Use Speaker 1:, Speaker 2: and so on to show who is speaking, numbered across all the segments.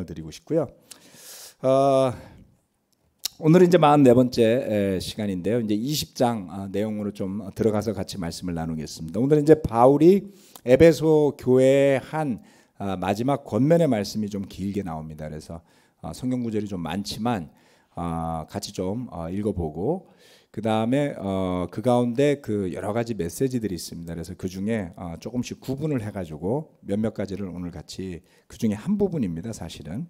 Speaker 1: 말씀을 드리고 싶고요. 오늘은 이제 44번째 시간인데요. 이제 20장 내용으로 좀 들어가서 같이 말씀을 나누겠습니다. 오늘은 이제 바울이 에베소 교회에 한 마지막 권면의 말씀이 좀 길게 나옵니다. 그래서 성경 구절이 좀 많지만 같이 좀 읽어보고 그 다음에 그 가운데 그 여러 가지 메시지들이 있습니다. 그래서 그 중에 조금씩 구분을 해가지고 몇몇 가지를 오늘 같이 그 중에 한 부분입니다. 사실은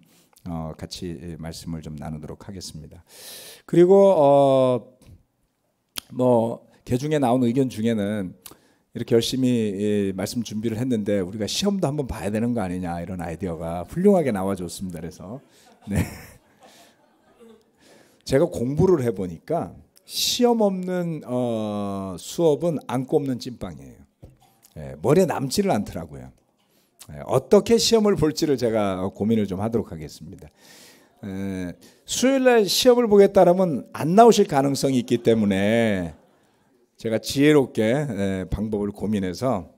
Speaker 1: 같이 말씀을 좀 나누도록 하겠습니다. 그리고 뭐 개중에 나온 의견 중에는 이렇게 열심히 말씀 준비를 했는데 우리가 시험도 한번 봐야 되는 거 아니냐 이런 아이디어가 훌륭하게 나와줬습니다. 그래서 네. 제가 공부를 해보니까 시험 없는 수업은 안고 없는 찐빵이에요. 머리에 남지를 않더라고요. 어떻게 시험을 볼지를 제가 고민을 좀 하도록 하겠습니다. 수요일날 시험을 보겠다라면 안 나오실 가능성이 있기 때문에 제가 지혜롭게 방법을 고민해서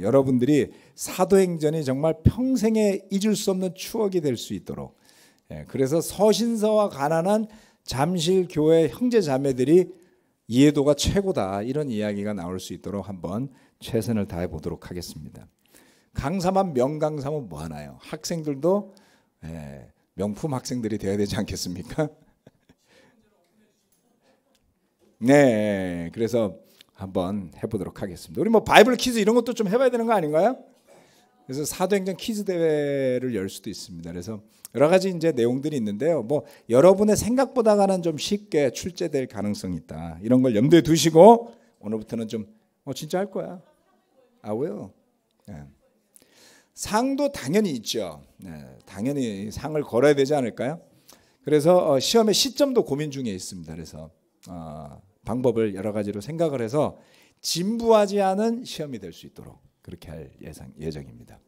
Speaker 1: 여러분들이 사도행전이 정말 평생에 잊을 수 없는 추억이 될 수 있도록 그래서 서신서와 가난한 잠실교회 형제자매들이 이해도가 최고다 이런 이야기가 나올 수 있도록 한번 최선을 다해 보도록 하겠습니다. 강사만 명강사면 뭐하나요? 학생들도 명품 학생들이 되어야 되지 않겠습니까? 네, 그래서 한번 해보도록 하겠습니다. 우리 뭐 바이블 퀴즈 이런 것도 좀 해봐야 되는 거 아닌가요? 그래서 사도행전 퀴즈 대회를 열 수도 있습니다. 그래서 여러 가지 이제 내용들이 있는데요. 뭐 여러분의 생각보다는 좀 쉽게 출제될 가능성이 있다. 이런 걸 염두에 두시고 오늘부터는 좀 진짜 할 거야. 왜요? 네. 상도 당연히 있죠. 네, 당연히 상을 걸어야 되지 않을까요? 그래서 시험의 시점도 고민 중에 있습니다. 그래서 방법을 여러 가지로 생각을 해서 진부하지 않은 시험이 될 수 있도록 그렇게 할 예정입니다.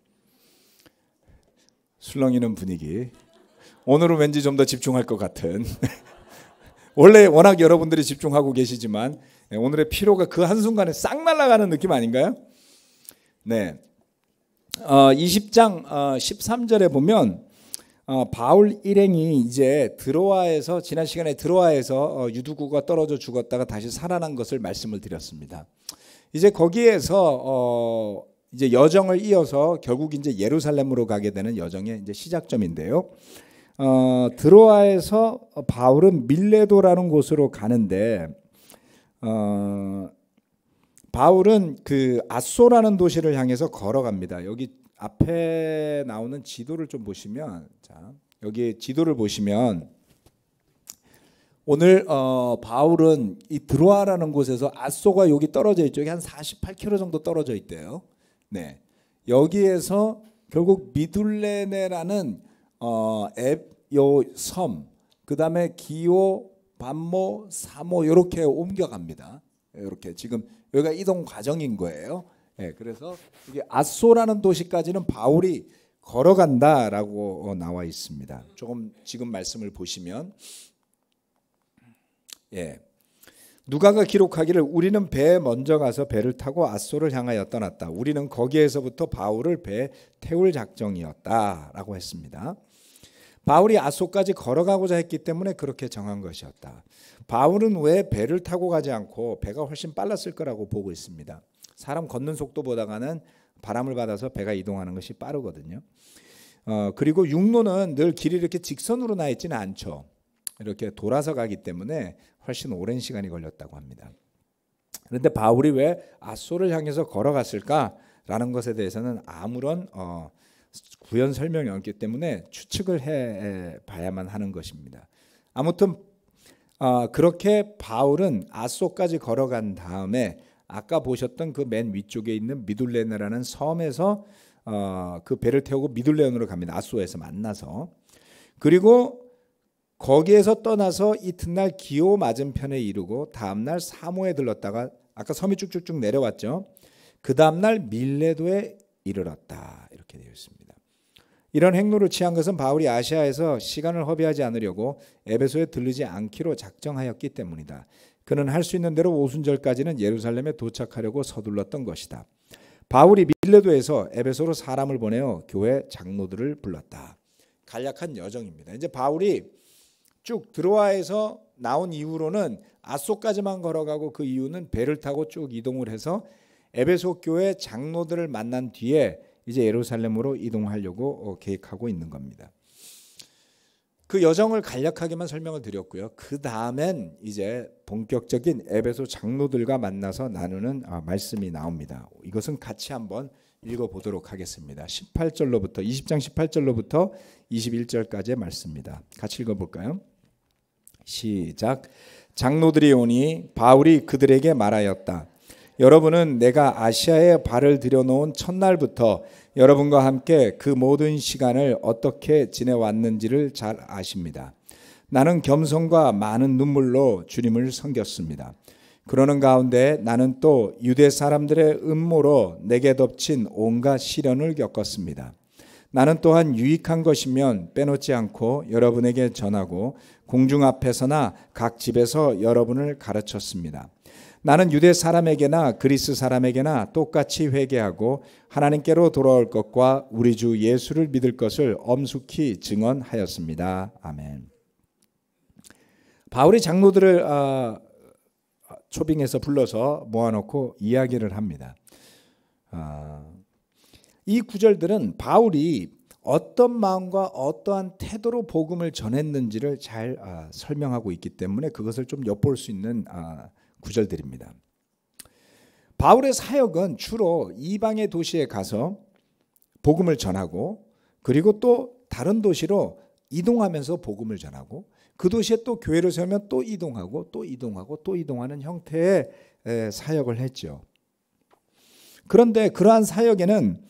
Speaker 1: 술렁이는 분위기. 오늘은 왠지 좀 더 집중할 것 같은. 원래 워낙 여러분들이 집중하고 계시지만 오늘의 피로가 그 한순간에 싹 날아가는 느낌 아닌가요? 네. 20장 13절에 보면 바울 일행이 이제 드로아에서 지난 시간에 드로아에서 유두구가 떨어져 죽었다가 다시 살아난 것을 말씀을 드렸습니다. 이제 거기에서 이제 여정을 이어서 결국 이제 예루살렘으로 가게 되는 여정의 이제 시작점인데요. 드로아에서 바울은 밀레도라는 곳으로 가는데 바울은 그 아소라는 도시를 향해서 걸어갑니다. 여기 앞에 나오는 지도를 좀 보시면, 자 여기 지도를 보시면 오늘 바울은 이 드로아라는 곳에서 아소가 여기 떨어져 있죠. 여기 한 48km 정도 떨어져 있대요. 네, 여기에서 결국 미둘레네라는 요 섬, 그 다음에 기오, 반모, 사모 이렇게 옮겨갑니다. 이렇게 지금 여기가 이동 과정인 거예요. 네, 그래서 이게 아소라는 도시까지는 바울이 걸어간다라고 나와 있습니다. 조금 지금 말씀을 보시면, 누가가 기록하기를 우리는 배에 먼저 가서 배를 타고 아소를 향하여 떠났다. 우리는 거기에서부터 바울을 배에 태울 작정이었다라고 했습니다. 바울이 아소까지 걸어가고자 했기 때문에 그렇게 정한 것이었다. 바울은 왜 배를 타고 가지 않고 배가 훨씬 빨랐을 거라고 보고 있습니다. 사람 걷는 속도보다는 바람을 받아서 배가 이동하는 것이 빠르거든요. 그리고 육로는 늘 길이 이렇게 직선으로 나 있지는 않죠. 이렇게 돌아서 가기 때문에 훨씬 오랜 시간이 걸렸다고 합니다. 그런데 바울이 왜 아소를 향해서 걸어갔을까라는 것에 대해서는 아무런 구현 설명이 없기 때문에 추측을 해 봐야만 하는 것입니다. 아무튼 그렇게 바울은 아소까지 걸어간 다음에 아까 보셨던 그 맨 위쪽에 있는 미둘레네라는 섬에서 그 배를 태우고 미둘레온으로 갑니다. 아소에서 만나서. 그리고 거기에서 떠나서 이튿날 기오 맞은편에 이르고 다음날 사모에 들렀다가 아까 섬이 쭉쭉쭉 내려왔죠. 그 다음날 밀레도에 이르렀다. 이렇게 되어 있습니다. 이런 행로를 취한 것은 바울이 아시아에서 시간을 허비하지 않으려고 에베소에 들르지 않기로 작정하였기 때문이다. 그는 할 수 있는 대로 오순절까지는 예루살렘에 도착하려고 서둘렀던 것이다. 바울이 밀레도에서 에베소로 사람을 보내어 교회 장로들을 불렀다. 간략한 여정입니다. 이제 바울이 쭉 드로아에서 나온 이후로는 아소까지만 걸어가고 그 이후는 배를 타고 쭉 이동을 해서 에베소 교회 장로들을 만난 뒤에 이제 예루살렘으로 이동하려고 계획하고 있는 겁니다. 그 여정을 간략하게만 설명을 드렸고요. 그 다음엔 이제 본격적인 에베소 장로들과 만나서 나누는 말씀이 나옵니다. 이것은 같이 한번 읽어보도록 하겠습니다. 20장 18절로부터 21절까지의 말씀입니다. 같이 읽어볼까요? 시작. 장로들이 오니 바울이 그들에게 말하였다. 여러분은 내가 아시아에 발을 들여놓은 첫날부터 여러분과 함께 그 모든 시간을 어떻게 지내왔는지를 잘 아십니다. 나는 겸손과 많은 눈물로 주님을 섬겼습니다. 그러는 가운데 나는 또 유대 사람들의 음모로 내게 덮친 온갖 시련을 겪었습니다. 나는 또한 유익한 것이면 빼놓지 않고 여러분에게 전하고 공중 앞에서나 각 집에서 여러분을 가르쳤습니다. 나는 유대 사람에게나 그리스 사람에게나 똑같이 회개하고 하나님께로 돌아올 것과 우리 주 예수를 믿을 것을 엄숙히 증언하였습니다. 아멘. 바울이 장로들을 초빙해서 불러서 모아놓고 이야기를 합니다. 이 구절들은 바울이 어떤 마음과 어떠한 태도로 복음을 전했는지를 잘 설명하고 있기 때문에 그것을 좀 엿볼 수 있는 구절들입니다. 바울의 사역은 주로 이방의 도시에 가서 복음을 전하고 그리고 또 다른 도시로 이동하면서 복음을 전하고 그 도시에 또 교회를 세우면 또 이동하고 또 이동하고 또 이동하는 형태의 사역을 했죠. 그런데 그러한 사역에는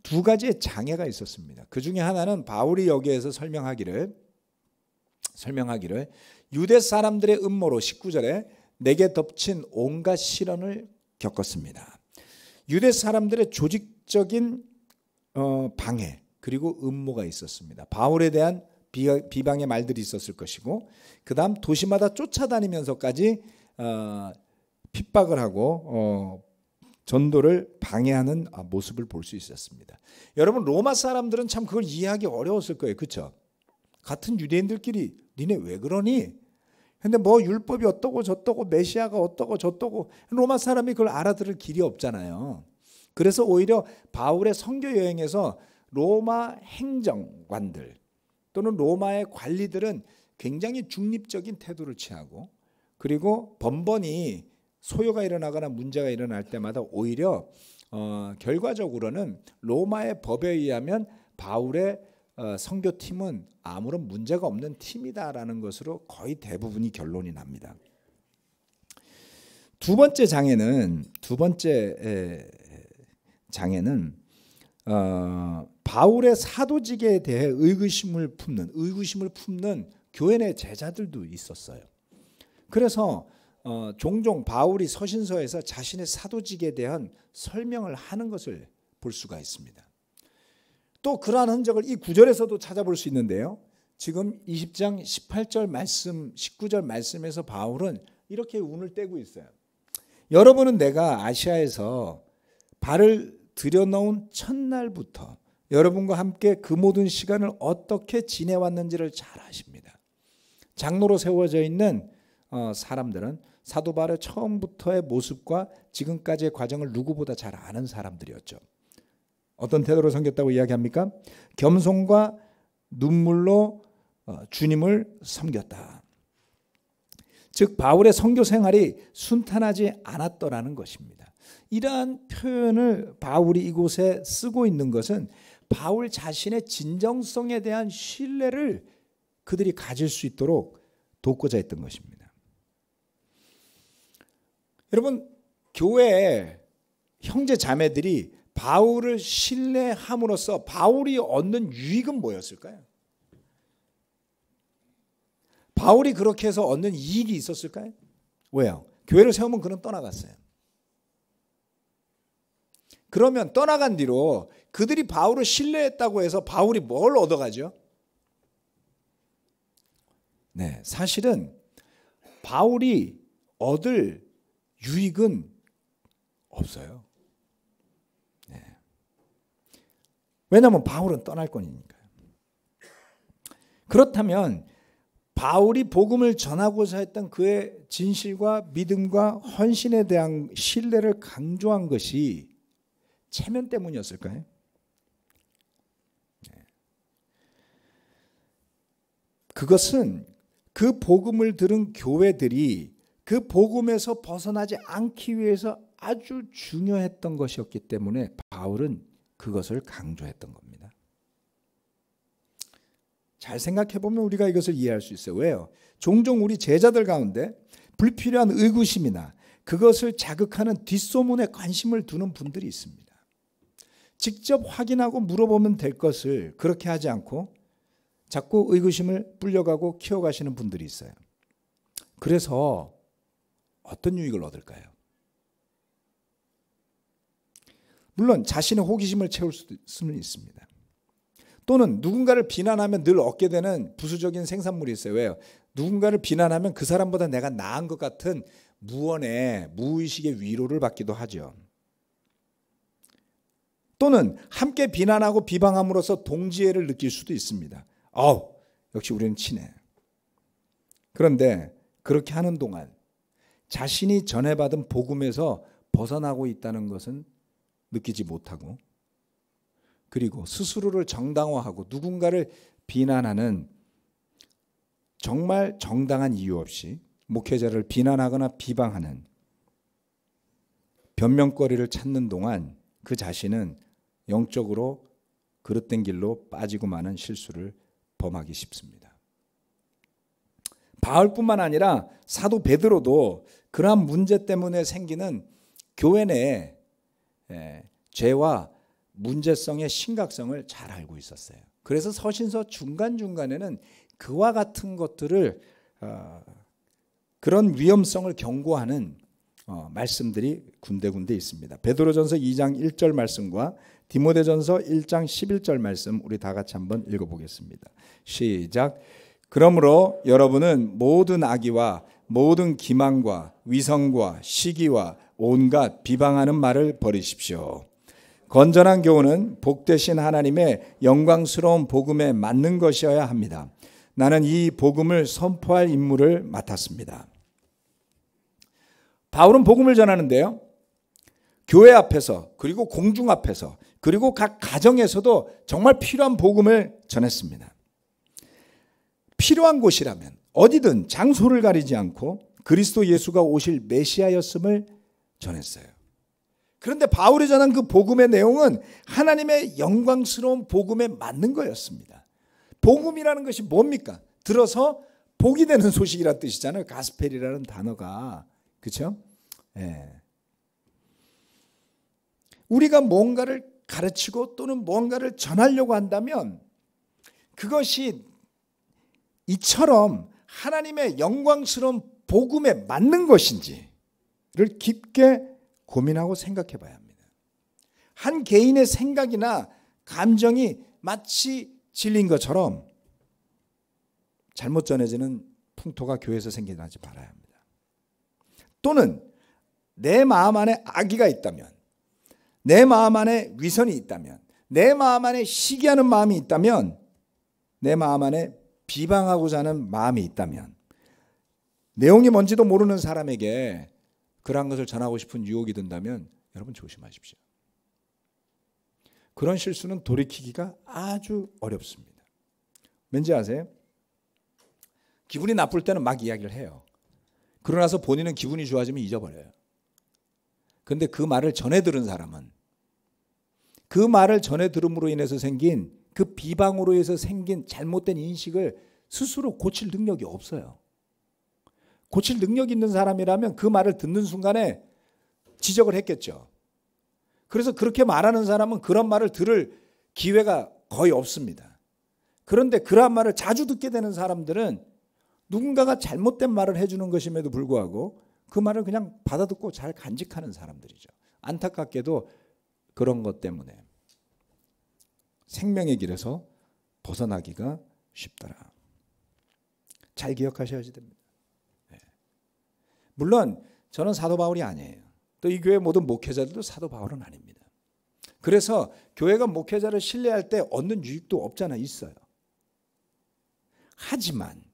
Speaker 1: 두 가지의 장애가 있었습니다. 그 중에 하나는 바울이 여기에서 설명하기를 유대 사람들의 음모로 19절에 내게 덮친 온갖 시련을 겪었습니다. 유대 사람들의 조직적인 방해 그리고 음모가 있었습니다. 바울에 대한 비방의 말들이 있었을 것이고 그 다음 도시마다 쫓아다니면서까지 핍박을 하고 전도를 방해하는 모습을 볼 수 있었습니다. 여러분 로마 사람들은 참 그걸 이해하기 어려웠을 거예요. 그렇죠? 같은 유대인들끼리 니네 왜 그러니? 근데 뭐 율법이 어떠고 저떠고 메시아가 어떠고 저떠고 로마 사람이 그걸 알아들을 길이 없잖아요. 그래서 오히려 바울의 선교 여행에서 로마 행정관들 또는 로마의 관리들은 굉장히 중립적인 태도를 취하고 그리고 번번이 소요가 일어나거나 문제가 일어날 때마다 오히려 결과적으로는 로마의 법에 의하면 바울의 선교팀은 아무런 문제가 없는 팀이다라는 것으로 거의 대부분이 결론이 납니다. 두 번째 장애는 바울의 사도직에 대해 의구심을 품는 교회 내 제자들도 있었어요. 그래서 종종 바울이 서신서에서 자신의 사도직에 대한 설명을 하는 것을 볼 수가 있습니다. 또 그러한 흔적을 이 구절에서도 찾아볼 수 있는데요. 지금 20장 18절 말씀, 19절 말씀에서 바울은 이렇게 운을 떼고 있어요. 여러분은 내가 아시아에서 발을 들여놓은 첫날부터 여러분과 함께 그 모든 시간을 어떻게 지내왔는지를 잘 아십니다. 장로로 세워져 있는 사람들은 사도 바울의 처음부터의 모습과 지금까지의 과정을 누구보다 잘 아는 사람들이었죠. 어떤 태도로 섬겼다고 이야기합니까? 겸손과 눈물로 주님을 섬겼다. 즉 바울의 선교 생활이 순탄하지 않았더라는 것입니다. 이러한 표현을 바울이 이곳에 쓰고 있는 것은 바울 자신의 진정성에 대한 신뢰를 그들이 가질 수 있도록 돕고자 했던 것입니다. 여러분 교회의 형제 자매들이 바울을 신뢰함으로써 바울이 얻는 유익은 뭐였을까요? 바울이 그렇게 해서 얻는 이익이 있었을까요? 왜요? 교회를 세우면 그는 떠나갔어요. 그러면 떠나간 뒤로 그들이 바울을 신뢰했다고 해서 바울이 뭘 얻어가죠? 네, 사실은 바울이 얻을 유익은 없어요. 네. 왜냐하면 바울은 떠날 거니까요. 그렇다면 바울이 복음을 전하고자 했던 그의 진실과 믿음과 헌신에 대한 신뢰를 강조한 것이 체면 때문이었을까요? 그것은 그 복음을 들은 교회들이 그 복음에서 벗어나지 않기 위해서 아주 중요했던 것이었기 때문에 바울은 그것을 강조했던 겁니다. 잘 생각해 보면 우리가 이것을 이해할 수 있어요. 왜요? 종종 우리 제자들 가운데 불필요한 의구심이나 그것을 자극하는 뒷소문에 관심을 두는 분들이 있습니다. 직접 확인하고 물어보면 될 것을 그렇게 하지 않고 자꾸 의구심을 불려가고 키워가시는 분들이 있어요. 그래서 어떤 유익을 얻을까요? 물론 자신의 호기심을 채울 수는 있습니다. 또는 누군가를 비난하면 늘 얻게 되는 부수적인 생산물이 있어요. 왜요? 누군가를 비난하면 그 사람보다 내가 나은 것 같은 무언의 무의식의 위로를 받기도 하죠. 또는 함께 비난하고 비방함으로써 동지애를 느낄 수도 있습니다. 역시 우리는 친해. 그런데 그렇게 하는 동안 자신이 전해받은 복음에서 벗어나고 있다는 것은 느끼지 못하고, 그리고 스스로를 정당화하고 누군가를 비난하는 정말 정당한 이유 없이 목회자를 비난하거나 비방하는 변명거리를 찾는 동안 그 자신은 영적으로 그릇된 길로 빠지고 마는 실수를 범하기 쉽습니다. 바울뿐만 아니라 사도 베드로도 그러한 문제 때문에 생기는 교회 내의 죄와 문제성의 심각성을 잘 알고 있었어요. 그래서 서신서 중간중간에는 그와 같은 것들을 그런 위험성을 경고하는 말씀들이 군데군데 있습니다. 베드로전서 2장 1절 말씀과 디모데전서 1장 11절 말씀 우리 다 같이 한번 읽어보겠습니다. 시작. 그러므로 여러분은 모든 악의와 모든 기만과 위선과 시기와 온갖 비방하는 말을 버리십시오. 건전한 교훈은 복되신 하나님의 영광스러운 복음에 맞는 것이어야 합니다. 나는 이 복음을 선포할 임무를 맡았습니다. 바울은 복음을 전하는데요, 교회 앞에서 그리고 공중 앞에서 그리고 각 가정에서도 정말 필요한 복음을 전했습니다. 필요한 곳이라면 어디든 장소를 가리지 않고 그리스도 예수가 오실 메시아였음을 전했어요. 그런데 바울이 전한 그 복음의 내용은 하나님의 영광스러운 복음에 맞는 거였습니다. 복음이라는 것이 뭡니까? 들어서 복이 되는 소식이라는 뜻이잖아요. 가스펠이라는 단어가. 그렇죠? 예. 우리가 뭔가를 가르치고 또는 뭔가를 전하려고 한다면 그것이 이처럼 하나님의 영광스러운 복음에 맞는 것인지를 깊게 고민하고 생각해 봐야 합니다. 한 개인의 생각이나 감정이 마치 진리인 것처럼 잘못 전해지는 풍토가 교회에서 생겨나지 말아야 합니다. 또는 내 마음 안에 악의가 있다면, 내 마음 안에 위선이 있다면, 내 마음 안에 시기하는 마음이 있다면, 내 마음 안에 비방하고자 하는 마음이 있다면, 내용이 뭔지도 모르는 사람에게 그러한 것을 전하고 싶은 유혹이 든다면 여러분 조심하십시오. 그런 실수는 돌이키기가 아주 어렵습니다. 왠지 아세요? 기분이 나쁠 때는 막 이야기를 해요. 그러고 나서 본인은 기분이 좋아지면 잊어버려요. 그런데 그 말을 전해 들은 사람은 그 말을 전해 들음으로 인해서 생긴 그 비방으로 해서 생긴 잘못된 인식을 스스로 고칠 능력이 없어요. 고칠 능력이 있는 사람이라면 그 말을 듣는 순간에 지적을 했겠죠. 그래서 그렇게 말하는 사람은 그런 말을 들을 기회가 거의 없습니다. 그런데 그러한 말을 자주 듣게 되는 사람들은 누군가가 잘못된 말을 해주는 것임에도 불구하고 그 말을 그냥 받아듣고 잘 간직하는 사람들이죠. 안타깝게도 그런 것 때문에 생명의 길에서 벗어나기가 쉽더라. 잘 기억하셔야지 됩니다. 물론 저는 사도 바울이 아니에요. 또 이 교회 모든 목회자들도 사도 바울은 아닙니다. 그래서 교회가 목회자를 신뢰할 때 얻는 유익도 없잖아, 있어요. 하지만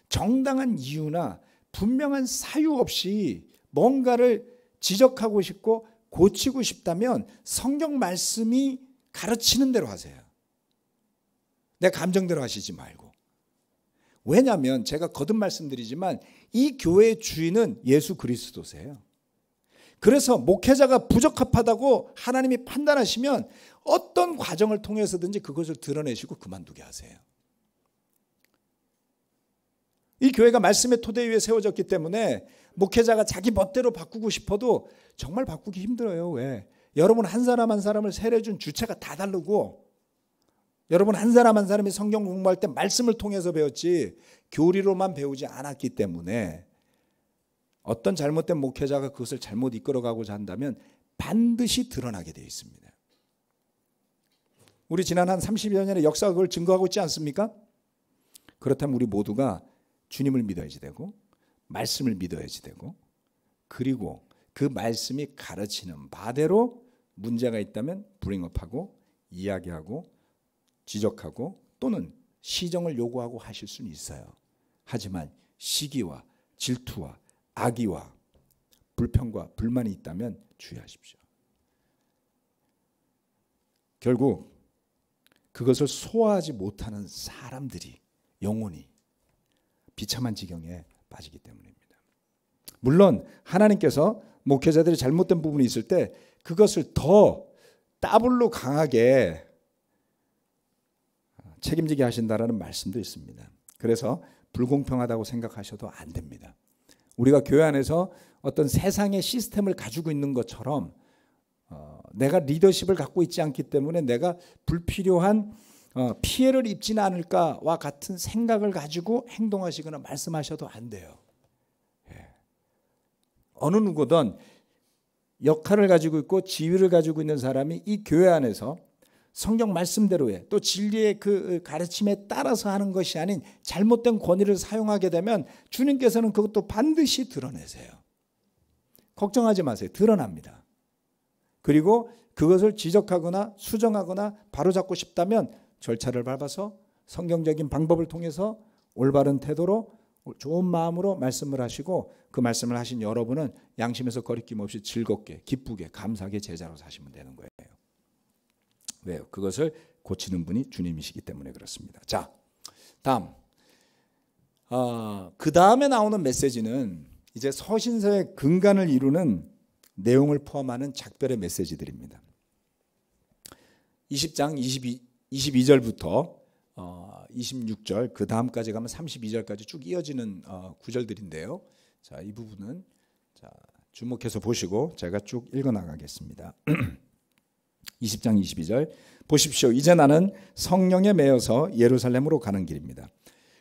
Speaker 1: 정당한 이유나 분명한 사유 없이 뭔가를 지적하고 싶고 고치고 싶다면 성경 말씀이 가르치는 대로 하세요. 내 감정대로 하시지 말고. 왜냐하면 제가 거듭 말씀드리지만 이 교회의 주인은 예수 그리스도세요. 그래서 목회자가 부적합하다고 하나님이 판단하시면 어떤 과정을 통해서든지 그것을 드러내시고 그만두게 하세요. 이 교회가 말씀의 토대 위에 세워졌기 때문에 목회자가 자기 멋대로 바꾸고 싶어도 정말 바꾸기 힘들어요. 왜? 여러분 한 사람 한 사람을 세례준 주체가 다 다르고, 여러분 한 사람 한 사람이 성경 공부할 때 말씀을 통해서 배웠지 교리로만 배우지 않았기 때문에 어떤 잘못된 목회자가 그것을 잘못 이끌어가고자 한다면 반드시 드러나게 되어 있습니다. 우리 지난 한 30여 년의 역사가 그걸 증거하고 있지 않습니까? 그렇다면 우리 모두가 주님을 믿어야지 되고 말씀을 믿어야지 되고, 그리고 그 말씀이 가르치는 바대로 문제가 있다면 브링업하고 이야기하고 지적하고 또는 시정을 요구하고 하실 수는 있어요. 하지만 시기와 질투와 악의와 불평과 불만이 있다면 주의하십시오. 결국 그것을 소화하지 못하는 사람들이 영혼이 비참한 지경에 빠지기 때문입니다. 물론 하나님께서 목회자들이 잘못된 부분이 있을 때 그것을 더 더블로 강하게 책임지게 하신다라는 말씀도 있습니다. 그래서 불공평하다고 생각하셔도 안 됩니다. 우리가 교회 안에서 어떤 세상의 시스템을 가지고 있는 것처럼 내가 리더십을 갖고 있지 않기 때문에 내가 불필요한 피해를 입지는 않을까와 같은 생각을 가지고 행동하시거나 말씀하셔도 안 돼요. 어느 누구든 역할을 가지고 있고 지위를 가지고 있는 사람이 이 교회 안에서 성경 말씀대로의 또 진리의 그 가르침에 따라서 하는 것이 아닌 잘못된 권위를 사용하게 되면 주님께서는 그것도 반드시 드러내세요. 걱정하지 마세요. 드러납니다. 그리고 그것을 지적하거나 수정하거나 바로잡고 싶다면 절차를 밟아서 성경적인 방법을 통해서 올바른 태도로 좋은 마음으로 말씀을 하시고, 그 말씀을 하신 여러분은 양심에서 거리낌 없이 즐겁게 기쁘게 감사하게 제자로 사시면 되는 거예요. 왜요? 그것을 고치는 분이 주님이시기 때문에 그렇습니다. 자, 다음 그 다음에 나오는 메시지는 이제 서신서의 근간을 이루는 내용을 포함하는 작별의 메시지들입니다. 20장 22절부터 26절 그 다음까지 가면 32절까지 쭉 이어지는 구절들인데요. 자, 이 부분은 주목해서 보시고 제가 쭉 읽어 나가겠습니다. 20장 22절 보십시오. 이제 나는 성령에 매여서 예루살렘으로 가는 길입니다.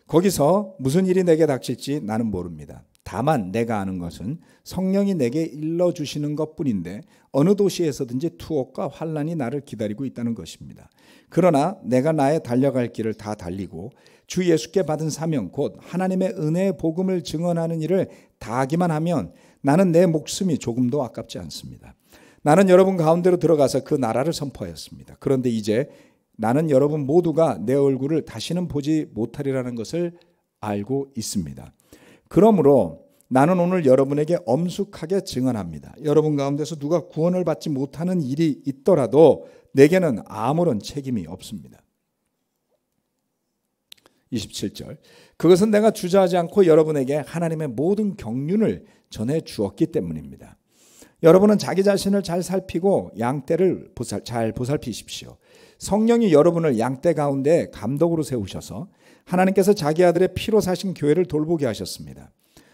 Speaker 1: 거기서 무슨 일이 내게 닥칠지 나는 모릅니다. 다만 내가 아는 것은 성령이 내게 일러주시는 것뿐인데 어느 도시에서든지 투옥과 환난이 나를 기다리고 있다는 것입니다. 그러나 내가 나의 달려갈 길을 다 달리고 주 예수께 받은 사명 곧 하나님의 은혜의 복음을 증언하는 일을 다하기만 하면 나는 내 목숨이 조금도 아깝지 않습니다. 나는 여러분 가운데로 들어가서 그 나라를 선포하였습니다. 그런데 이제 나는 여러분 모두가 내 얼굴을 다시는 보지 못하리라는 것을 알고 있습니다. 그러므로 나는 오늘 여러분에게 엄숙하게 증언합니다. 여러분 가운데서 누가 구원을 받지 못하는 일이 있더라도 내게는 아무런 책임이 없습니다. 27절 그것은 내가 주저하지 않고 여러분에게 하나님의 모든 경륜을 전해 주었기 때문입니다. 여러분은 자기 자신을 잘 살피고 양떼를 잘 보살피십시오. 성령이 여러분을 양떼 가운데 감독으로 세우셔서 하나님께서 자기 아들의 피로 사신 교회를 돌보게 하셨습니다.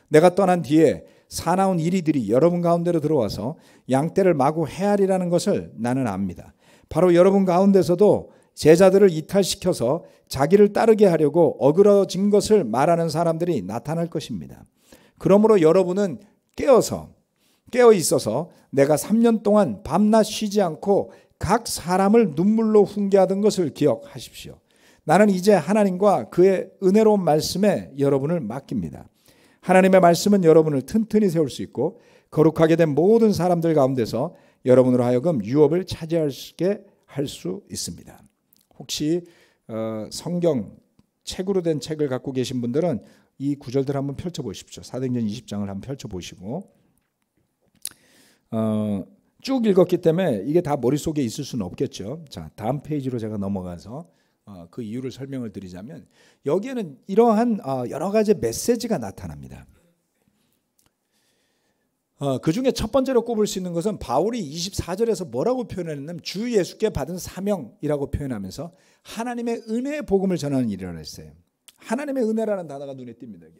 Speaker 1: 내가 떠난 뒤에 사나운 이리들이 여러분 가운데로 들어와서 양떼를 마구 헤아리라는 것을 나는 압니다. 바로 여러분 가운데서도 제자들을 이탈시켜서 자기를 따르게 하려고 어그러진 것을 말하는 사람들이 나타날 것입니다. 그러므로 여러분은 깨어 있어서 내가 3년 동안 밤낮 쉬지 않고 각 사람을 눈물로 훈계하던 것을 기억하십시오. 나는 이제 하나님과 그의 은혜로운 말씀에 여러분을 맡깁니다. 하나님의 말씀은 여러분을 튼튼히 세울 수 있고 거룩하게 된 모든 사람들 가운데서 여러분으로 하여금 유업을 차지하게 할 수 있습니다. 혹시 성경 책으로 된 책을 갖고 계신 분들은 이 구절들 한번 펼쳐보십시오. 사도행전 20장을 한번 펼쳐보시고 쭉 읽었기 때문에 이게 다 머릿속에 있을 수는 없겠죠. 자, 다음 페이지로 제가 넘어가서 그 이유를 설명을 드리자면 여기에는 이러한 여러 가지 메시지가 나타납니다. 그 중에 첫 번째로 꼽을 수 있는 것은 바울이 24절에서 뭐라고 표현했냐면 주 예수께 받은 사명이라고 표현하면서 하나님의 은혜의 복음을 전하는 일이라고 했어요. 하나님의 은혜라는 단어가 눈에 띕니다.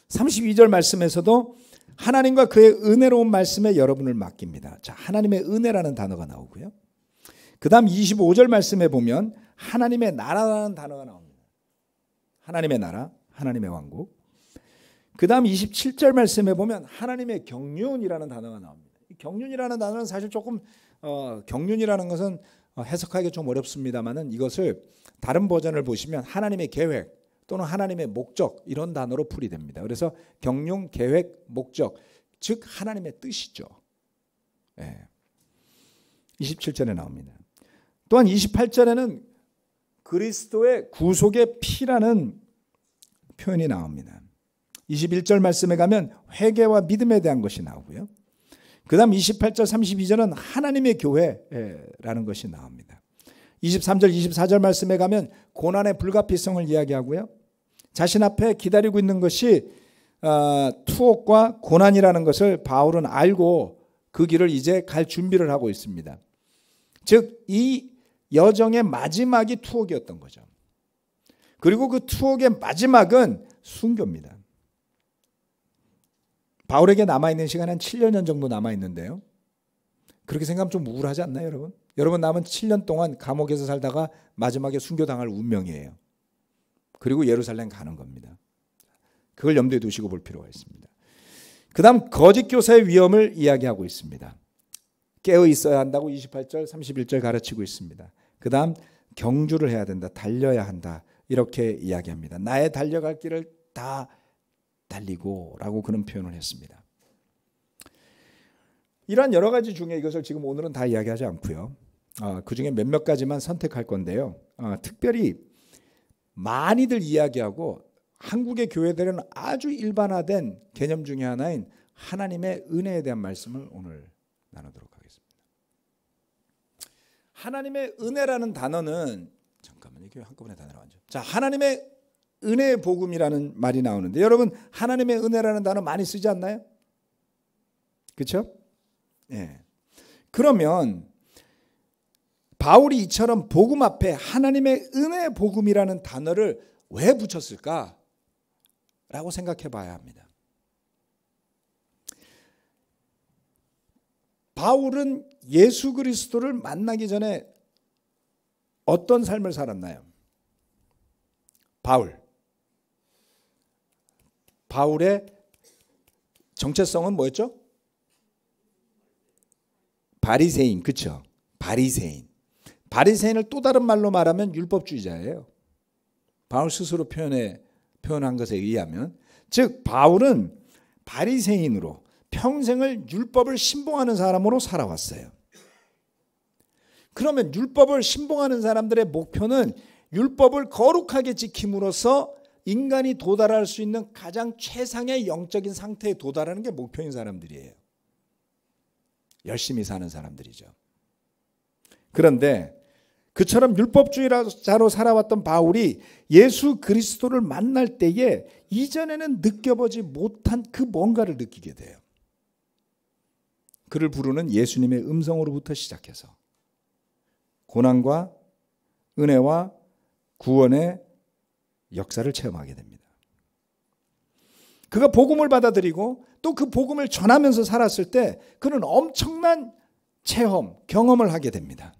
Speaker 1: 32절 말씀에서도 하나님과 그의 은혜로운 말씀에 여러분을 맡깁니다. 자, 하나님의 은혜라는 단어가 나오고요. 그 다음 25절 말씀에 보면 하나님의 나라라는 단어가 나옵니다. 하나님의 나라, 하나님의 왕국. 그 다음 27절 말씀에 보면 하나님의 경륜이라는 단어가 나옵니다. 경륜이라는 단어는 사실 조금 경륜이라는 것은 해석하기 좀 어렵습니다만은 이것을 다른 버전을 보시면 하나님의 계획 또는 하나님의 목적 이런 단어로 풀이됩니다. 그래서 경륜, 계획, 목적 즉 하나님의 뜻이죠. 27절에 나옵니다. 또한 28절에는 그리스도의 구속의 피라는 표현이 나옵니다. 21절 말씀에 가면 회개와 믿음에 대한 것이 나오고요. 그 다음 28절 32절은 하나님의 교회라는 것이 나옵니다. 23절 24절 말씀에 가면 고난의 불가피성을 이야기하고요. 자신 앞에 기다리고 있는 것이 투옥과 고난이라는 것을 바울은 알고 그 길을 이제 갈 준비를 하고 있습니다. 즉 이 여정의 마지막이 투옥이었던 거죠. 그리고 그 투옥의 마지막은 순교입니다. 바울에게 남아있는 시간은 7년 정도 남아있는데요. 그렇게 생각하면 좀 우울하지 않나요, 여러분? 여러분 남은 7년 동안 감옥에서 살다가 마지막에 순교당할 운명이에요. 그리고 예루살렘 가는 겁니다. 그걸 염두에 두시고 볼 필요가 있습니다. 그 다음 거짓 교사의 위험을 이야기하고 있습니다. 깨어 있어야 한다고 28절 31절 가르치고 있습니다. 그 다음 경주를 해야 된다. 달려야 한다. 이렇게 이야기합니다. 나의 달려갈 길을 다 달리고 라고 그런 표현을 했습니다. 이러한 여러 가지 중에 이것을 지금 오늘은 다 이야기하지 않고요. 그 중에 몇몇 가지만 선택할 건데요. 특별히 많이들 이야기하고 한국의 교회들은 아주 일반화된 개념 중에 하나인 하나님의 은혜에 대한 말씀을 오늘 나누도록 하겠습니다. 하나님의 은혜라는 단어는 잠깐만요. 이게 한꺼번에 다 내려가죠. 자, 하나님의 은혜의 복음이라는 말이 나오는데 여러분 하나님의 은혜라는 단어 많이 쓰지 않나요? 그렇죠? 예. 그러면 바울이 이처럼 복음 앞에 하나님의 은혜의 복음이라는 단어를 왜 붙였을까? 라고 생각해 봐야 합니다. 바울은 예수 그리스도를 만나기 전에 어떤 삶을 살았나요? 바울의 정체성은 뭐였죠? 바리새인, 그렇죠? 바리새인을 또 다른 말로 말하면 율법주의자예요. 바울 스스로 표현한 것에 의하면, 즉 바울은 바리새인으로 평생을 율법을 신봉하는 사람으로 살아왔어요. 그러면 율법을 신봉하는 사람들의 목표는 율법을 거룩하게 지킴으로써 인간이 도달할 수 있는 가장 최상의 영적인 상태에 도달하는 게 목표인 사람들이에요. 열심히 사는 사람들이죠. 그런데 그처럼 율법주의자로 살아왔던 바울이 예수 그리스도를 만날 때에 이전에는 느껴보지 못한 그 뭔가를 느끼게 돼요. 그를 부르는 예수님의 음성으로부터 시작해서 고난과 은혜와 구원의 역사를 체험하게 됩니다. 그가 복음을 받아들이고 또 그 복음을 전하면서 살았을 때 그는 엄청난 경험을 하게 됩니다.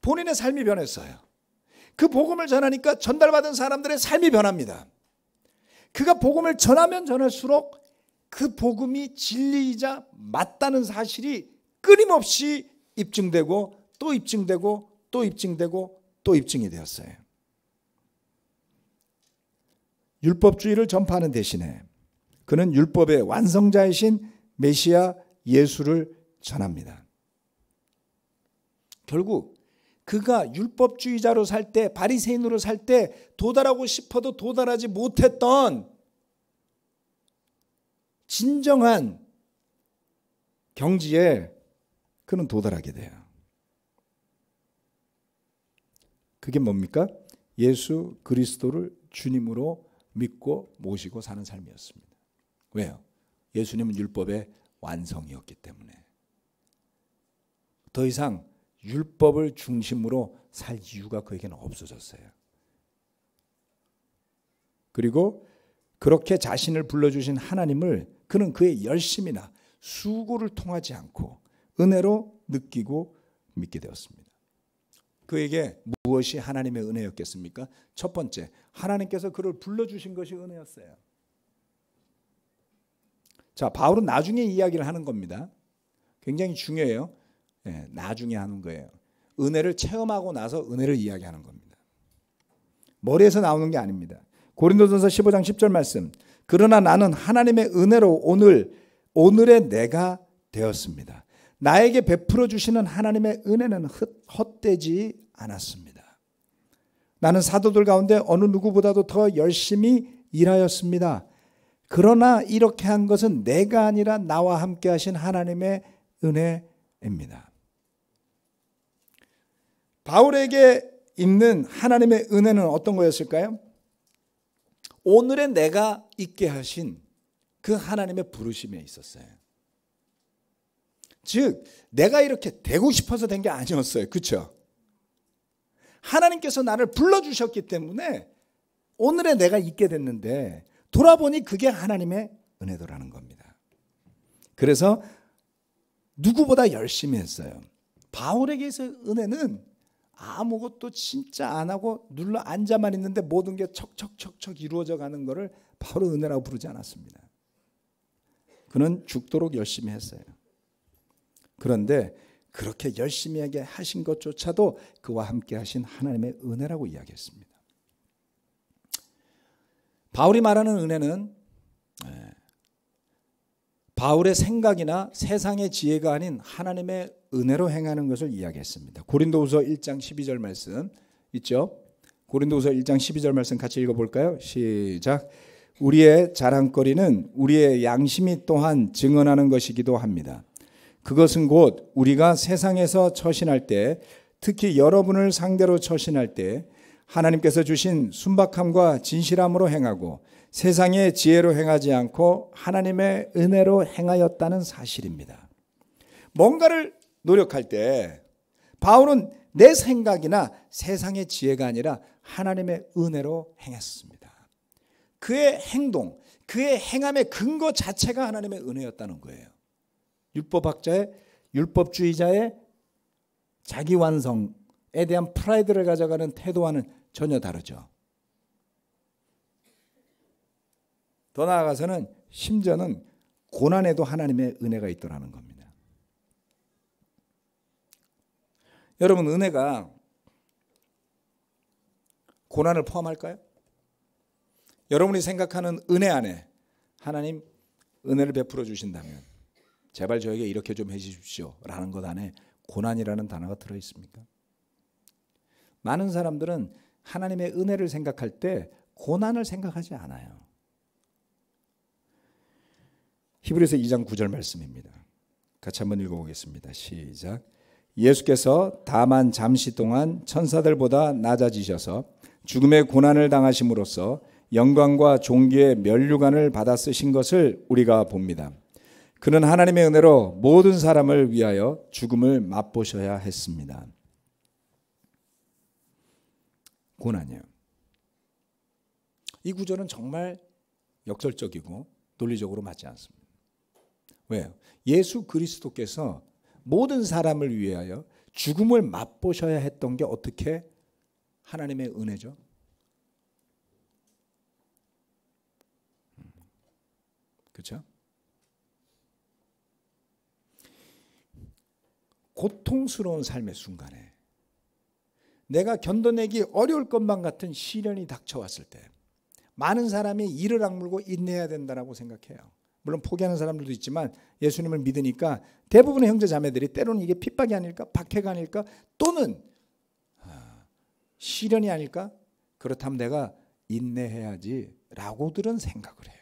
Speaker 1: 본인의 삶이 변했어요. 그 복음을 전하니까 전달받은 사람들의 삶이 변합니다. 그가 복음을 전하면 전할수록 그 복음이 진리이자 맞다는 사실이 끊임없이 입증되고 또 입증되고 또 입증되고 또 입증이 되었어요. 율법주의를 전파하는 대신에 그는 율법의 완성자이신 메시아 예수를 전합니다. 결국 그가 율법주의자로 살 때, 바리새인으로 살 때 도달하고 싶어도 도달하지 못했던 진정한 경지에 그는 도달하게 돼요. 그게 뭡니까? 예수 그리스도를 주님으로 믿고 모시고 사는 삶이었습니다. 왜요? 예수님은 율법의 완성이었기 때문에. 더 이상 율법을 중심으로 살 이유가 그에게는 없어졌어요. 그리고 그렇게 자신을 불러주신 하나님을 그는 그의 열심이나 수고를 통하지 않고 은혜로 느끼고 믿게 되었습니다. 그에게 무엇이 하나님의 은혜였겠습니까? 첫 번째, 하나님께서 그를 불러주신 것이 은혜였어요. 자, 바울은 나중에 이야기를 하는 겁니다. 굉장히 중요해요. 네, 나중에 하는 거예요. 은혜를 체험하고 나서 은혜를 이야기하는 겁니다. 머리에서 나오는 게 아닙니다. 고린도전서 15장 10절 말씀. 그러나 나는 하나님의 은혜로 오늘의 내가 되었습니다. 나에게 베풀어 주시는 하나님의 은혜는 헛되지 않았습니다. 나는 사도들 가운데 어느 누구보다도 더 열심히 일하였습니다. 그러나 이렇게 한 것은 내가 아니라 나와 함께 하신 하나님의 은혜입니다. 바울에게 있는 하나님의 은혜는 어떤 거였을까요? 오늘의 내가 있게 하신 그 하나님의 부르심에 있었어요. 즉 내가 이렇게 되고 싶어서 된 게 아니었어요. 그렇죠? 하나님께서 나를 불러주셨기 때문에 오늘의 내가 있게 됐는데 돌아보니 그게 하나님의 은혜더라는 겁니다. 그래서 누구보다 열심히 했어요. 바울에게서 은혜는 아무것도 진짜 안 하고 눌러 앉아만 있는데 모든 게 척척척척 이루어져 가는 것을 바로 은혜라고 부르지 않았습니다. 그는 죽도록 열심히 했어요. 그런데 그렇게 열심히 하게 하신 것조차도 그와 함께 하신 하나님의 은혜라고 이야기했습니다. 바울이 말하는 은혜는 바울의 생각이나 세상의 지혜가 아닌 하나님의 은혜로 행하는 것을 이야기했습니다. 고린도후서 1장 12절 말씀 있죠? 고린도후서 1장 12절 말씀 같이 읽어볼까요? 시작. 우리의 자랑거리는 우리의 양심이 또한 증언하는 것이기도 합니다. 그것은 곧 우리가 세상에서 처신할 때, 특히 여러분을 상대로 처신할 때 하나님께서 주신 순박함과 진실함으로 행하고 세상의 지혜로 행하지 않고 하나님의 은혜로 행하였다는 사실입니다. 뭔가를 노력할 때 바울은 내 생각이나 세상의 지혜가 아니라 하나님의 은혜로 행했습니다. 그의 행동, 그의 행함의 근거 자체가 하나님의 은혜였다는 거예요. 율법학자의, 율법주의자의 자기 완성에 대한 프라이드를 가져가는 태도와는 전혀 다르죠. 더 나아가서는 심지어는 고난에도 하나님의 은혜가 있더라는 겁니다. 여러분, 은혜가 고난을 포함할까요? 여러분이 생각하는 은혜 안에 하나님 은혜를 베풀어 주신다면 제발 저에게 이렇게 좀 해주십시오 라는 것 안에 고난이라는 단어가 들어있습니까? 많은 사람들은 하나님의 은혜를 생각할 때 고난을 생각하지 않아요. 히브리서 2장 9절 말씀입니다. 같이 한번 읽어보겠습니다. 시작. 예수께서 다만 잠시 동안 천사들보다 낮아지셔서 죽음의 고난을 당하심으로써 영광과 존귀의 면류관을 받아 쓰신 것을 우리가 봅니다. 그는 하나님의 은혜로 모든 사람을 위하여 죽음을 맛보셔야 했습니다. 고난이요. 이 구절은 정말 역설적이고 논리적으로 맞지 않습니다. 왜요? 예수 그리스도께서 모든 사람을 위하여 죽음을 맛보셔야 했던 게 어떻게 하나님의 은혜죠? 그렇죠? 고통스러운 삶의 순간에 내가 견뎌내기 어려울 것만 같은 시련이 닥쳐왔을 때 많은 사람이 이를 악물고 인내해야 된다고 생각해요. 물론 포기하는 사람들도 있지만 예수님을 믿으니까 대부분의 형제 자매들이 때로는 이게 핍박이 아닐까, 박해가 아닐까, 또는 시련이 아닐까? 그렇다면 내가 인내해야지 라고들은 생각을 해요.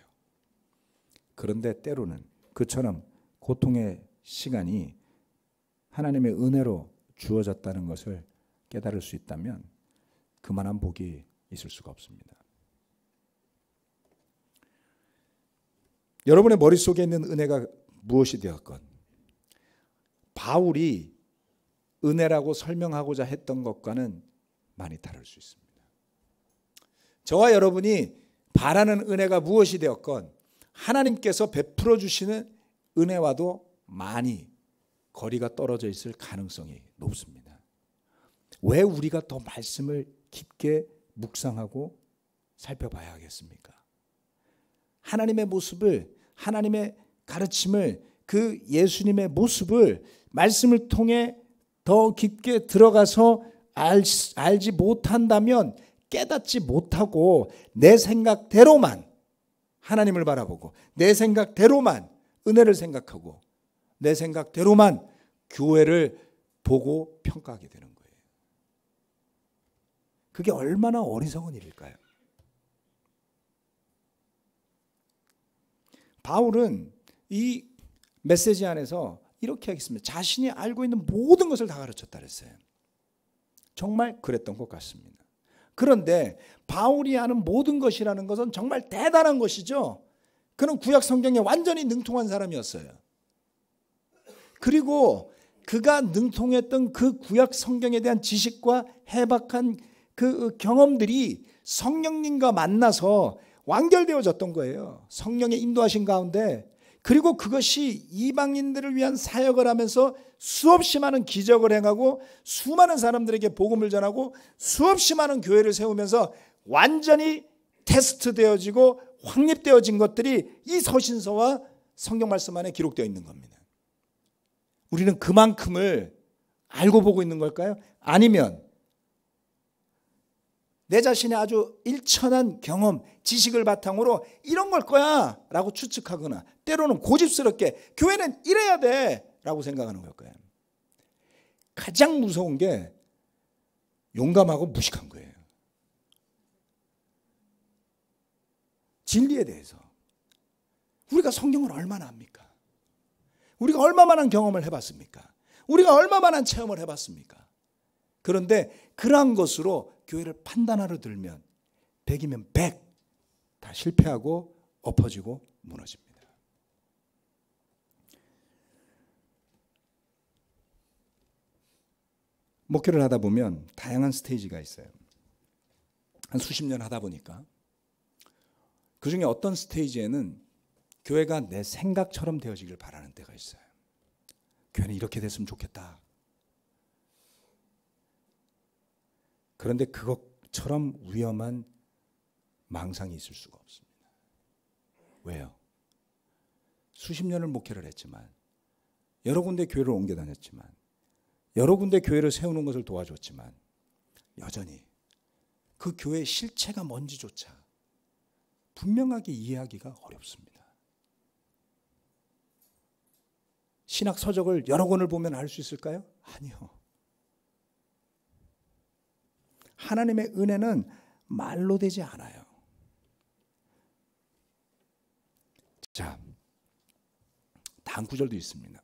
Speaker 1: 그런데 때로는 그처럼 고통의 시간이 하나님의 은혜로 주어졌다는 것을 깨달을 수 있다면 그만한 복이 있을 수가 없습니다. 여러분의 머릿속에 있는 은혜가 무엇이 되었건 바울이 은혜라고 설명하고자 했던 것과는 많이 다를 수 있습니다. 저와 여러분이 바라는 은혜가 무엇이 되었건 하나님께서 베풀어 주시는 은혜와도 많이 거리가 떨어져 있을 가능성이 높습니다. 왜 우리가 더 말씀을 깊게 묵상하고 살펴봐야 하겠습니까? 하나님의 모습을, 하나님의 가르침을, 그 예수님의 모습을 말씀을 통해 더 깊게 들어가서 알지 못한다면, 깨닫지 못하고 내 생각대로만 하나님을 바라보고 내 생각대로만 은혜를 생각하고 내 생각대로만 교회를 보고 평가하게 되는 거예요. 그게 얼마나 어리석은 일일까요? 바울은 이 메시지 안에서 이렇게 하겠습니다. 자신이 알고 있는 모든 것을 다 가르쳤다 그랬어요. 정말 그랬던 것 같습니다. 그런데 바울이 하는 모든 것이라는 것은 정말 대단한 것이죠. 그는 구약 성경에 완전히 능통한 사람이었어요. 그리고 그가 능통했던 그 구약 성경에 대한 지식과 해박한 그 경험들이 성령님과 만나서 완결되어졌던 거예요. 성령의 인도하신 가운데. 그리고 그것이 이방인들을 위한 사역을 하면서 수없이 많은 기적을 행하고 수많은 사람들에게 복음을 전하고 수없이 많은 교회를 세우면서 완전히 테스트되어지고 확립되어진 것들이 이 서신서와 성경 말씀 안에 기록되어 있는 겁니다. 우리는 그만큼을 알고 보고 있는 걸까요? 아니면 내 자신의 아주 일천한 경험, 지식을 바탕으로 이런 걸 거야 라고 추측하거나 때로는 고집스럽게 교회는 이래야 돼 라고 생각하는 걸까요? 가장 무서운 게 용감하고 무식한 거예요. 진리에 대해서 우리가 성경을 얼마나 압니까? 우리가 얼마만한 경험을 해봤습니까? 우리가 얼마만한 체험을 해봤습니까? 그런데 그러한 것으로 교회를 판단하러 들면 100이면 100 다 실패하고 엎어지고 무너집니다. 목회를 하다 보면 다양한 스테이지가 있어요. 한 수십 년 하다 보니까 그 중에 어떤 스테이지에는 교회가 내 생각처럼 되어지길 바라는 때가 있어요. 교회는 이렇게 됐으면 좋겠다. 그런데 그것처럼 위험한 망상이 있을 수가 없습니다. 왜요? 수십 년을 목회를 했지만 여러 군데 교회를 옮겨 다녔지만 여러 군데 교회를 세우는 것을 도와줬지만 여전히 그 교회의 실체가 뭔지조차 분명하게 이해하기가 어렵습니다. 신학 서적을 여러 권을 보면 알 수 있을까요? 아니요. 하나님의 은혜는 말로 되지 않아요. 자, 다음 구절도 있습니다.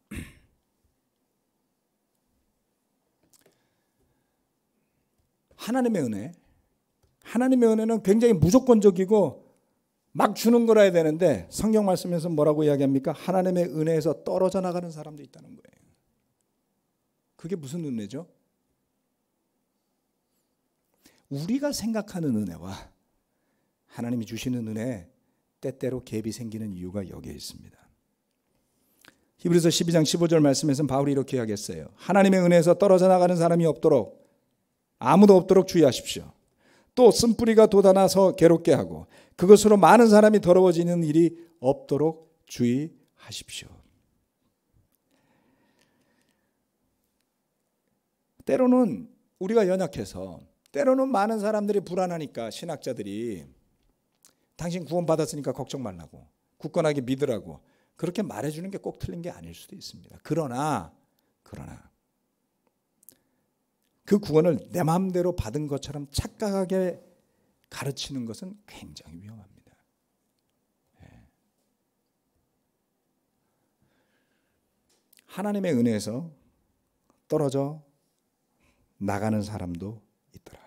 Speaker 1: 하나님의 은혜는 굉장히 무조건적이고 막 주는 거라 해야 되는데 성경 말씀에서 뭐라고 이야기합니까? 하나님의 은혜에서 떨어져 나가는 사람도 있다는 거예요. 그게 무슨 은혜죠? 우리가 생각하는 은혜와 하나님이 주시는 은혜에 때때로 갭이 생기는 이유가 여기에 있습니다. 히브리서 12장 15절 말씀에서는 바울이 이렇게 이야기했어요. 하나님의 은혜에서 떨어져 나가는 사람이 없도록 아무도 없도록 주의하십시오. 또 쓴뿌리가 돋아나서 괴롭게 하고 그것으로 많은 사람이 더러워지는 일이 없도록 주의하십시오. 때로는 우리가 연약해서 때로는 많은 사람들이 불안하니까 신학자들이 당신 구원받았으니까 걱정 말라고 굳건하게 믿으라고 그렇게 말해주는 게 꼭 틀린 게 아닐 수도 있습니다. 그러나 그 구원을 내 마음대로 받은 것처럼 착각하게 가르치는 것은 굉장히 위험합니다. 하나님의 은혜에서 떨어져 나가는 사람도 있더라.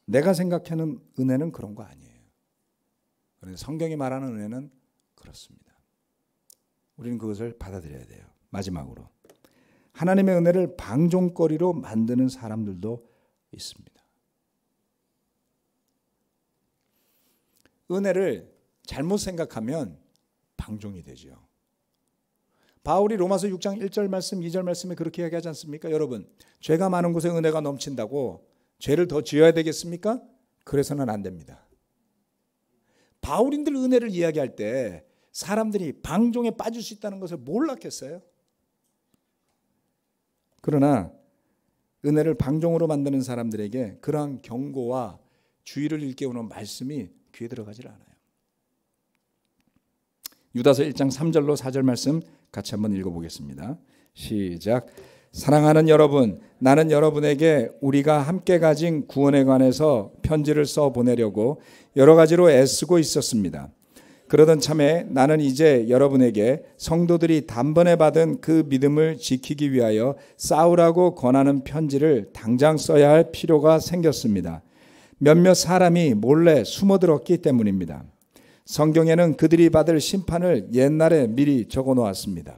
Speaker 1: 내가 생각하는 은혜는 그런 거 아니에요. 그런데 성경이 말하는 은혜는 그렇습니다. 우리는 그것을 받아들여야 돼요. 마지막으로 하나님의 은혜를 방종거리로 만드는 사람들도 있습니다. 은혜를 잘못 생각하면 방종이 되죠. 바울이 로마서 6장 1절 말씀 2절 말씀에 그렇게 얘기하지 않습니까? 여러분, 죄가 많은 곳에 은혜가 넘친다고 죄를 더 지어야 되겠습니까? 그래서는 안 됩니다. 바울인들 은혜를 이야기할 때 사람들이 방종에 빠질 수 있다는 것을 몰랐겠어요? 그러나 은혜를 방종으로 만드는 사람들에게 그러한 경고와 주의를 일깨우는 말씀이 귀에 들어가질 않아요. 유다서 1장 3절로 4절 말씀 같이 한번 읽어보겠습니다. 시작. 사랑하는 여러분, 나는 여러분에게 우리가 함께 가진 구원에 관해서 편지를 써 보내려고 여러 가지로 애쓰고 있었습니다. 그러던 참에 나는 이제 여러분에게 성도들이 단번에 받은 그 믿음을 지키기 위하여 싸우라고 권하는 편지를 당장 써야 할 필요가 생겼습니다. 몇몇 사람이 몰래 숨어들었기 때문입니다. 성경에는 그들이 받을 심판을 옛날에 미리 적어 놓았습니다.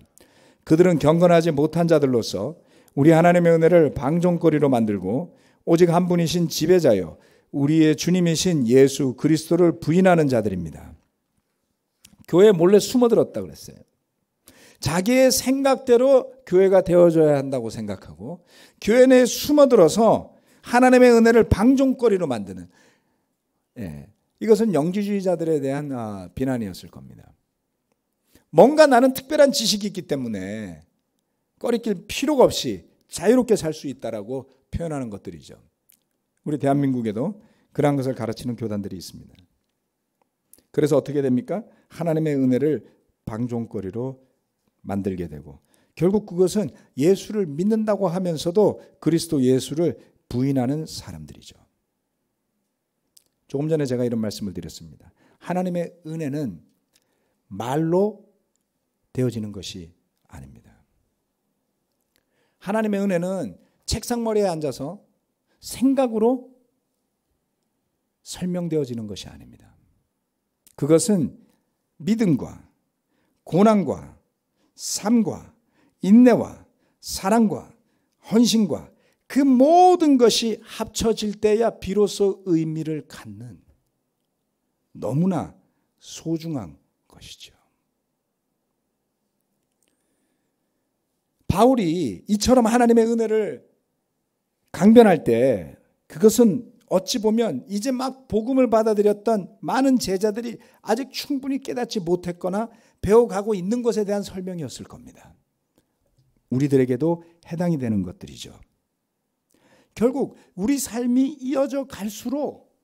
Speaker 1: 그들은 경건하지 못한 자들로서 우리 하나님의 은혜를 방종거리로 만들고 오직 한 분이신 지배자요 우리의 주님이신 예수 그리스도를 부인하는 자들입니다. 교회에 몰래 숨어들었다 그랬어요. 자기의 생각대로 교회가 되어줘야 한다고 생각하고 교회 내에 숨어들어서 하나님의 은혜를 방종거리로 만드는, 이것은 영지주의자들에 대한 비난이었을 겁니다. 뭔가 나는 특별한 지식이 있기 때문에 꺼리낄 필요가 없이 자유롭게 살 수 있다라고 표현하는 것들이죠. 우리 대한민국에도 그러한 것을 가르치는 교단들이 있습니다. 그래서 어떻게 됩니까? 하나님의 은혜를 방종거리로 만들게 되고 결국 그것은 예수를 믿는다고 하면서도 그리스도 예수를 부인하는 사람들이죠. 조금 전에 제가 이런 말씀을 드렸습니다. 하나님의 은혜는 말로 되어지는 것이 아닙니다. 하나님의 은혜는 책상머리에 앉아서 생각으로 설명되어지는 것이 아닙니다. 그것은 믿음과 고난과 삶과 인내와 사랑과 헌신과 그 모든 것이 합쳐질 때야 비로소 의미를 갖는 너무나 소중한 것이죠. 바울이 이처럼 하나님의 은혜를 강변할 때 그것은 어찌 보면 이제 막 복음을 받아들였던 많은 제자들이 아직 충분히 깨닫지 못했거나 배워가고 있는 것에 대한 설명이었을 겁니다. 우리들에게도 해당이 되는 것들이죠. 결국 우리 삶이 이어져 갈수록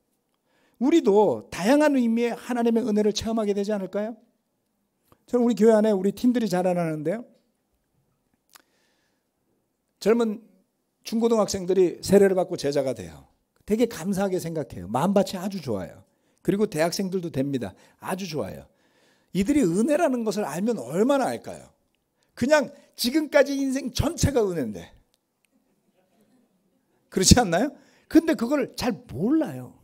Speaker 1: 우리도 다양한 의미의 하나님의 은혜를 체험하게 되지 않을까요? 저는 우리 교회 안에 우리 팀들이 자라나는데요. 젊은 중고등학생들이 세례를 받고 제자가 돼요. 되게 감사하게 생각해요. 마음밭이 아주 좋아요. 그리고 대학생들도 됩니다. 아주 좋아요. 이들이 은혜라는 것을 알면 얼마나 알까요? 그냥 지금까지 인생 전체가 은혜인데. 그렇지 않나요? 근데 그걸 잘 몰라요.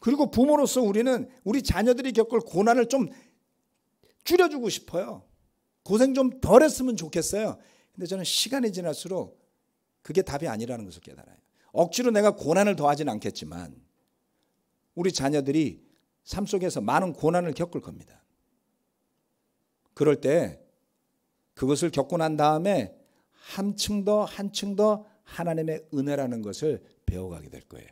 Speaker 1: 그리고 부모로서 우리는 우리 자녀들이 겪을 고난을 좀 줄여주고 싶어요. 고생 좀 덜 했으면 좋겠어요. 근데 저는 시간이 지날수록 그게 답이 아니라는 것을 깨달아요. 억지로 내가 고난을 더하지는 않겠지만 우리 자녀들이 삶 속에서 많은 고난을 겪을 겁니다. 그럴 때 그것을 겪고 난 다음에 한층 더 하나님의 은혜라는 것을 배워가게 될 거예요.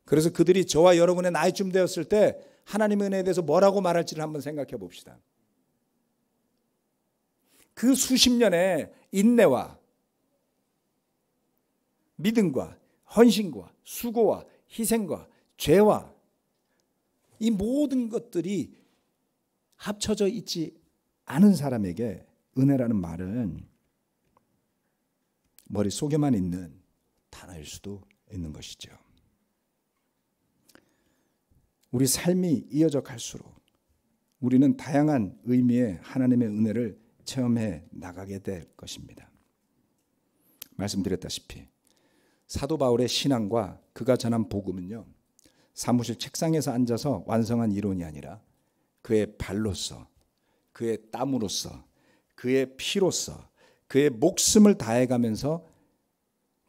Speaker 1: 그래서 그들이 저와 여러분의 나이쯤 되었을 때 하나님의 은혜에 대해서 뭐라고 말할지를 한번 생각해 봅시다. 그 수십 년의 인내와 믿음과 헌신과 수고와 희생과 죄와 이 모든 것들이 합쳐져 있지 않은 사람에게 은혜라는 말은 머릿속에만 있는 단어일 수도 있는 것이죠. 우리 삶이 이어져 갈수록 우리는 다양한 의미의 하나님의 은혜를 체험해 나가게 될 것입니다. 말씀드렸다시피 사도 바울의 신앙과 그가 전한 복음은요, 사무실 책상에서 앉아서 완성한 이론이 아니라 그의 발로서, 그의 땀으로서, 그의 피로서, 그의 목숨을 다해가면서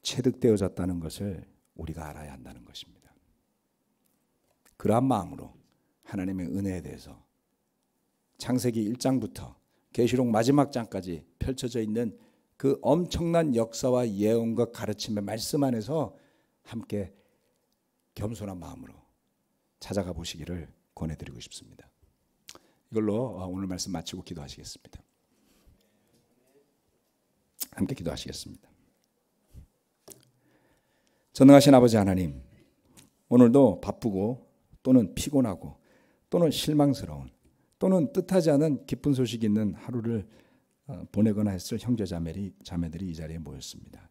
Speaker 1: 체득되어졌다는 것을 우리가 알아야 한다는 것입니다. 그러한 마음으로 하나님의 은혜에 대해서 창세기 1장부터 계시록 마지막 장까지 펼쳐져 있는 그 엄청난 역사와 예언과 가르침의 말씀 안에서 함께 겸손한 마음으로 찾아가 보시기를 권해드리고 싶습니다. 이걸로 오늘 말씀 마치고 기도하시겠습니다. 함께 기도하시겠습니다. 전능하신 아버지 하나님, 오늘도 바쁘고 또는 피곤하고 또는 실망스러운 또는 뜻하지 않은 기쁜 소식이 있는 하루를 보내거나 했을 형제 자매들이 이 자리에 모였습니다.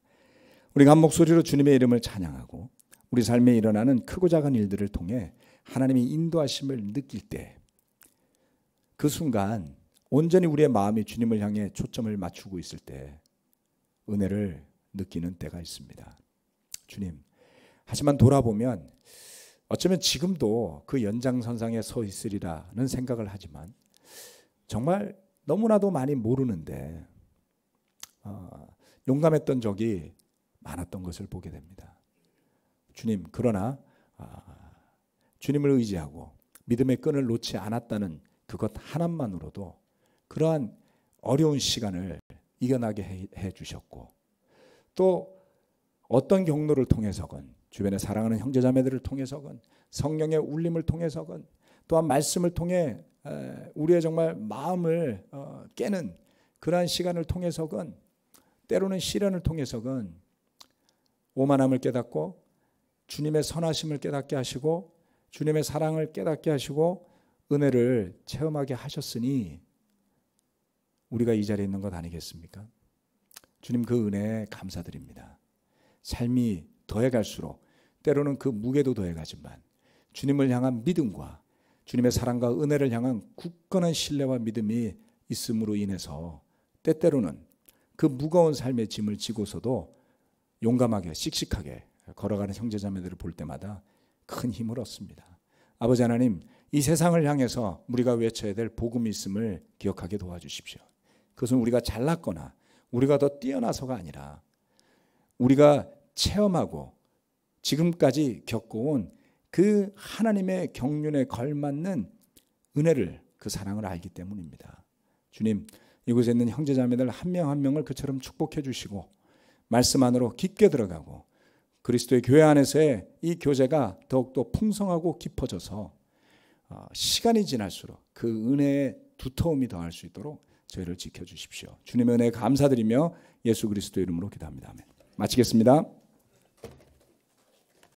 Speaker 1: 우리가 한 목소리로 주님의 이름을 찬양하고 우리 삶에 일어나는 크고 작은 일들을 통해 하나님의 인도하심을 느낄 때 그 순간 온전히 우리의 마음이 주님을 향해 초점을 맞추고 있을 때 은혜를 느끼는 때가 있습니다. 주님, 하지만 돌아보면 어쩌면 지금도 그 연장선상에 서 있으리라는 생각을 하지만 정말 너무나도 많이 모르는데 용감했던 적이 많았던 것을 보게 됩니다. 주님, 그러나 주님을 의지하고 믿음의 끈을 놓지 않았다는 그것 하나만으로도 그러한 어려운 시간을 이겨나게 해 주셨고, 또 어떤 경로를 통해서건 주변에 사랑하는 형제자매들을 통해서건 성령의 울림을 통해서건 또한 말씀을 통해 우리의 정말 마음을 깨는 그러한 시간을 통해서건 때로는 시련을 통해서건 오만함을 깨닫고 주님의 선하심을 깨닫게 하시고 주님의 사랑을 깨닫게 하시고 은혜를 체험하게 하셨으니 우리가 이 자리에 있는 것 아니겠습니까? 주님, 그 은혜에 감사드립니다. 삶이 더해갈수록 때로는 그 무게도 더해가지만 주님을 향한 믿음과 주님의 사랑과 은혜를 향한 굳건한 신뢰와 믿음이 있음으로 인해서 때때로는 그 무거운 삶의 짐을 지고서도 용감하게 씩씩하게 걸어가는 형제자매들을 볼 때마다 큰 힘을 얻습니다. 아버지 하나님, 이 세상을 향해서 우리가 외쳐야 될 복음이 있음을 기억하게 도와주십시오. 그것은 우리가 잘났거나 우리가 더 뛰어나서가 아니라 우리가 체험하고 지금까지 겪어온 그 하나님의 경륜에 걸맞는 은혜를, 그 사랑을 알기 때문입니다. 주님, 이곳에 있는 형제자매들 한 명 한 명을 그처럼 축복해 주시고 말씀 안으로 깊게 들어가고 그리스도의 교회 안에서의 이 교제가 더욱더 풍성하고 깊어져서 시간이 지날수록 그 은혜의 두터움이 더할 수 있도록 저희를 지켜주십시오. 주님의 은혜에 감사드리며 예수 그리스도의 이름으로 기도합니다. 아멘. 마치겠습니다.